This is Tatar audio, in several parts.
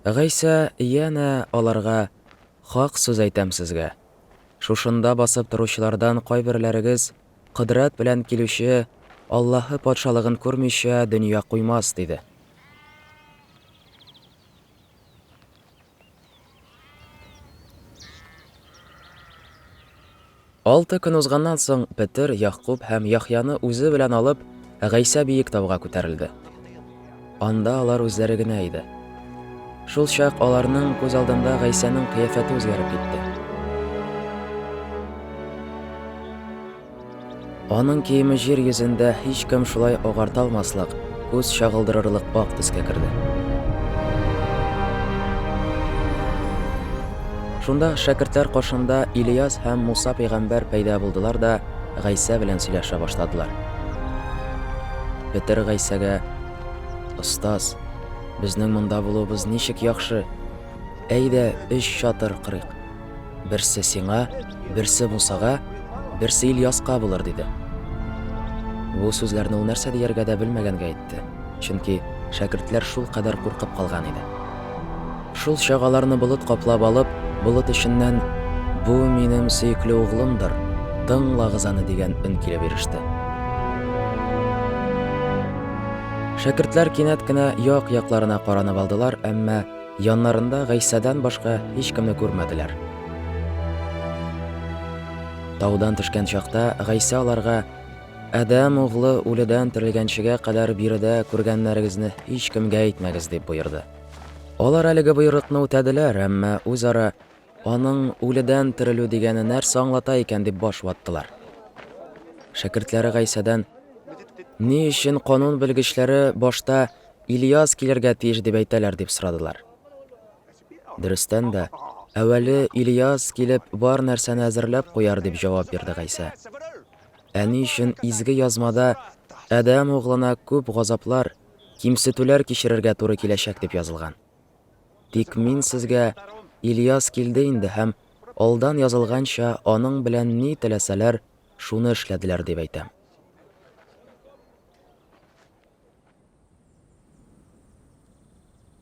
Гайса яна аларга хак сүз әйтәм сезгә. Шушында басып торучылардан кайберләрегез кыдрат белән килүче Аллаһы патшалыгын күрмичә дөнья куймас диде. Алты көн узганнан соң Петр, Яқуб һәм Яхьяны үзе белән алып Гайса биек тауга күтәрелде. Анда алар үзләре генә иде. Шул чак аларның күз алдында Гайсаның кыяфәте үзгәреп китте. Аның киеме җир йөзендә һич кем шулай агарта алмаслык, күз чагылдырырлык ак төскә керде. Шунда шәкертләр кашында Ильяс һәм Муса пәйгамбәр пәйда булдылар да Гайса белән сөйләшә башладылар. Петр Гайсәгә: "Остаз, безнең монда булуыбыз ничек яхшы. Әйдә, 3 чатыр кырыйк. Берсе сиңа, берсе Мусага, берсе Ильяска булыр" диде. Бу сүзләрне ул нәрсә дияргә дә белмәгәнгә әйтте, чөнки шәкертләр шул кадәр куркып калган иде. Шул чагаларны болыт каплап алып, болыт эченнән "Бу минем сөекле углымдыр, тыңлагыз аны" дигән өн килеп иреште. Шәкертләр кинәт кенә як-якларына каранып алдылар, әмма яннарында Гайсадан башка һич кемне күрмәделәр. Таудан төшкән чакта Гайса аларга: "Адәм углы үледән терелгәнчегә кадәр биредә күргәннәрегезне һич кемгә әйтмәгез" дип боерды. Алар әлеге боерыкны үтәделәр, әмма үзара аның үледән терелү дигәне нәрсә аңлата икән дип баш ваттылар. Шәкертләре Гайсадан: "Ни өчен канун белгечләре башта Ильяс килергә тиеш дип әйтәләр" дип сорадылар. Дөрестән дә, әвәле Ильяс килеп бар нәрсәне әзерләп куяр дип җавап бирде Гайса. Ни өчен изге язмада Адәм углына күп газаплар, кимсетүләр кичерергә туры киләчәк дип язылган. Тик мин сезгә Ильяс килде инде һәм алдан язылганча аның белән ни теләсәләр, шуны эшләделәр дип әйтәм.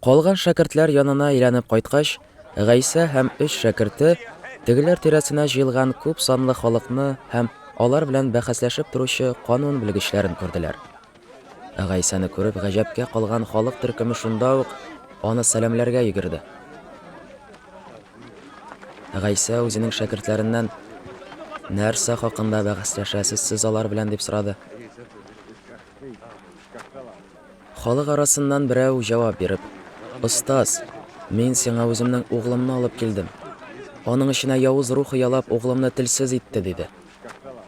Калган шәкертләр янына әйләнеп кайткач, Гайса һәм 3 шәкерте тегеләр тирәсенә җыелган күп санлы халыкны һәм алар белән бәхәсләшеп торучы канун белгечләрен күрделәр. Гайсаны күреп гаҗәпкә калган халык төркеме шунда ук аны сәламләргә йөгерде. Гайса үзенең шәкертләреннән: "Нәрсә хакында бәхәсләшәсез сез алар белән?" дип сорады. Халык арасыннан берәү җавап биреп: "Остаз, мин сиңа үземнең углымны алып килдем. Аның эченә явыз рухы ялап углымны телсез итте" диде.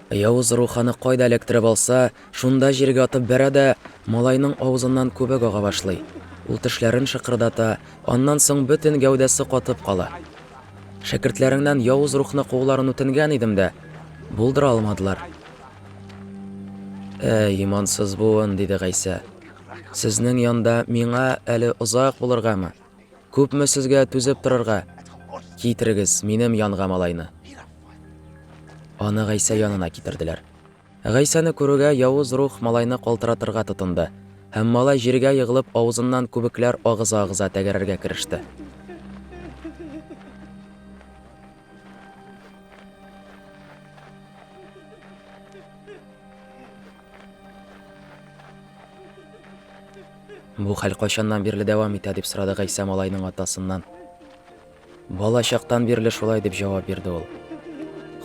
Явыз рух аны кайда эләктереп алса, шунда җиргә атып бәрә дә малайның авызыннан күбек ага башлый. Ул тешләрен шыкырдата, аннан соң бөтен гәүдәсе катып кала. Шәкертләреңнән явыз рухны кууларын үтенгән идем дә, булдыра алмадылар. Имансыз буын" диде Гайса. "Сезнең янда миңа әле озак булыргамы? Күпме сезгә түзеп торырга? Китерегез минем янга малайны." Аны Гайса янына китерделәр. Гайсаны күрүгә явыз рух малайны калтыратырга тотынды, һәм малай җиргә егылып авызыннан күбекләр агыза-агыза тәгәрәргә кереште. "Бу хәл кайчаннан бирле дәвам итә?" дип сорады Гайса малайның атасыннан. "Бала чактан бирле шулай" дип җавап бирде ул.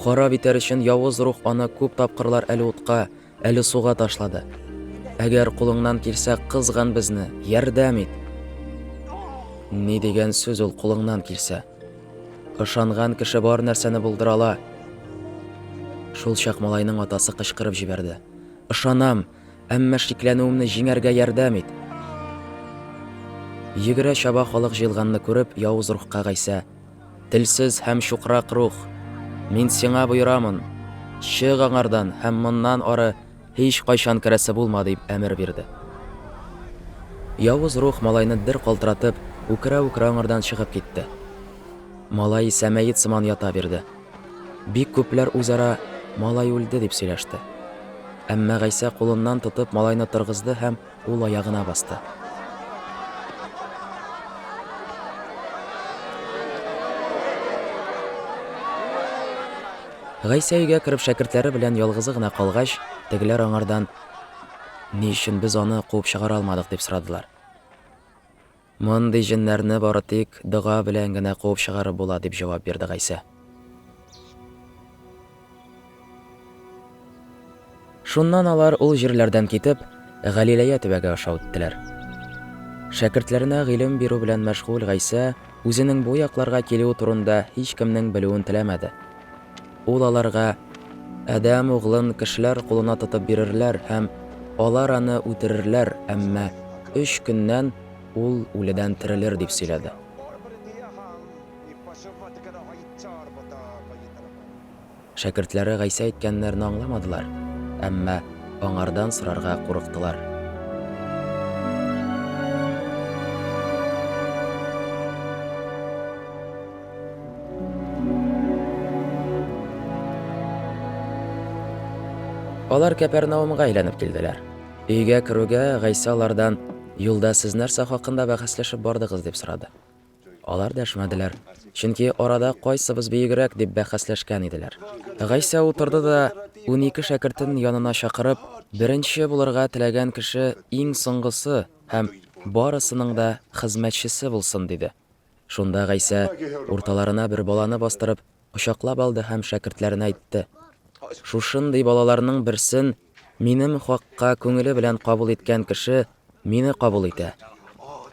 Харап итәр өчен явыз рух аны күп тапкырлар әле утка, әле суга ташлады. Әгәр кулыңнан килсә, кызган безне, ярдәм ит. Ни дигән сүз ул кулыңнан килсә? Ышанган кеше бар нәрсәне булдыра ала. Шул чак малайның атасы кычкырып җибәрде: "Ышанам, әмма шикләнүемне җиңәргә ярдәм ит." Йөгерә чаба халык җыелганны күреп, явыз рухка Гайса: "Телсез һәм чукрак рух, мин сиңа боерамын. Чыг аңардан һәм моннан ары һич кайчан керәсе булма" дип әмер бирде. Явыз рух малайны дер калтыратып, үкерә-үкерә аңардан чыгып китте. Малай исә мәет сыман ята бирде. Бик күпләр үзара "Малай үлде" дип сөйләште. Әмма Гайса кулыннан тотып малайны торгызды һәм ул аягына басты. Гайса өйгә кереп шәкертләре белән ялгызы гына калгач, тегеләр аңардан «Ни өчен без аны куып чыгара алмадык?» дип сорадылар. «Мондый җеннәрне бары тик дога белән генә куып чыгарып була», дип җавап бирде Гайса. Шуннан алар ул җирләрдән китеп, Галиләя төбәге аша үттеләр. Шәкертләренә гыйлем бирү белән мәшгуль Гайса үзенең бу якларга килүе турында һич кемнең белүен теләмәде. Ул аларга Адәм углын кешеләр кулына тотып бирерләр һәм алар аны үтерерләр, әмма 3 көннән ул үледән терелер дип сөйләде. Шәкертләре Гайса әйткәннәрне аңламадылар, әмма аңардан сорарга курыктылар. Алар Капернаумга әйләнеп килделәр. Өйгә керүгә Гайса алардан «Юлда сез нәрсә хакында бәхәсләшеп бардыгыз?» дип сорады. Алар дәшмәделәр, чөнки арада кайсыбыз биегрәк дип бәхәсләшкән иделәр. Гайса утырды да 12 шәкертен янына чакырып, беренче булырга теләгән кеше иң соңгысы һәм барысының да хезмәтчесе булсын диде. Шунда Гайса урталарына бер баланы бастырып, кочаклап алды һәм шәкертләренә әйтте: «Шушындый балаларның берсен минем хакка күңеле белән кабул иткән кеше мине кабул итә.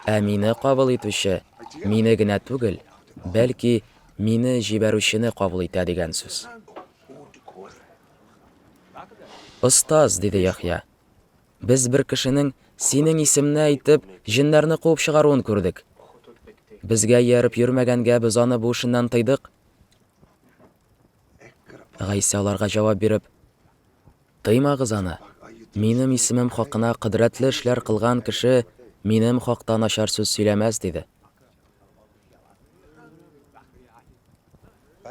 Ә мине кабул итүче мине генә түгел, бәлки мине җибәрүчене кабул итә» дигән сүз. «Остаз», диде Яхья, «без бер кешенең синең исемне әйтеп җеннәрне куып чыгаруын күрдек. Безгә ярып йөрмәгәнгә без аны бу эшеннән тыйдык». Гайса аларга җавап биреп: «Тыймагыз аны. Минем исемем хакына кыдрәтле эшләр кылган кеше минем хакта начар сүз сөйләмәс», диде.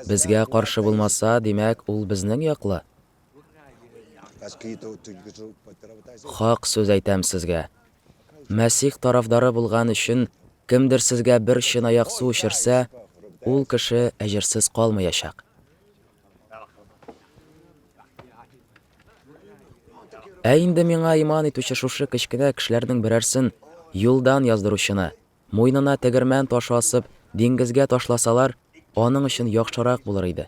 Безгә каршы булмаса, димәк, ул безнең яклы. Хак сүз әйтәм сезгә. Мәсих тарафдары булган өчен кемдер сезгә бер чынаяк су эчерсә, ул кеше әҗерсез калмаячак. Ә инде миңа иман итүче шушы кечкенә кешеләрнең берәрсен юлдан яздыручыны, муйнына тегермән ташы асып, диңгезгә ташласалар, аның өчен яхшырак булыр иде.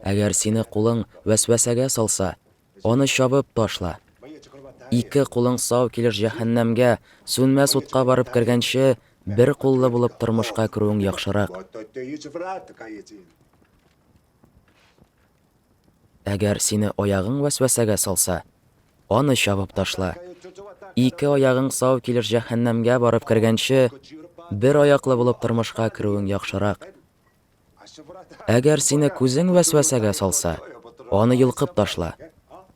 Әгәр сине кулың вәсвәсәгә салса, аны чабып ташла. 2 кулың сау килер җәһәннәмгә, сүнмәс утка барып кергәнче, бер куллы булып тормышка керүең яхшырак. Әгәр сине аягың вәсвәсәгә салса, аны чабып ташла. 2 аягың сау килер җәһәннәмгә барып кергәнче, бер аяклы булып тормышка керүең яхшырак. Әгәр сине күзең вәсвәсәгә салса, аны йолкып ташла.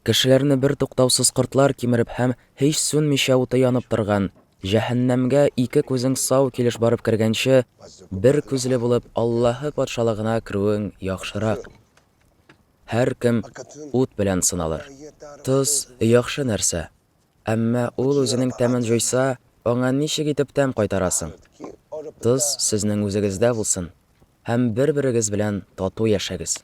Кешеләрне бер туктаусыз кортлар кимереп һәм һич сүнмичә уты янып торган җәһәннәмгә 2 күзең сау килеш барып кергәнче, бер күзле булып Аллаһы патшалыгына керүең яхшырак. Һәр кем ут белән сыналыр. Тоз яхшы нәрсә, әмма ул үзенең тәмен җуйса, аңа ничек итеп тәм кайтарасың? Тоз сезнең үзегездә булсын һәм бер-берегез белән тату яшәгез.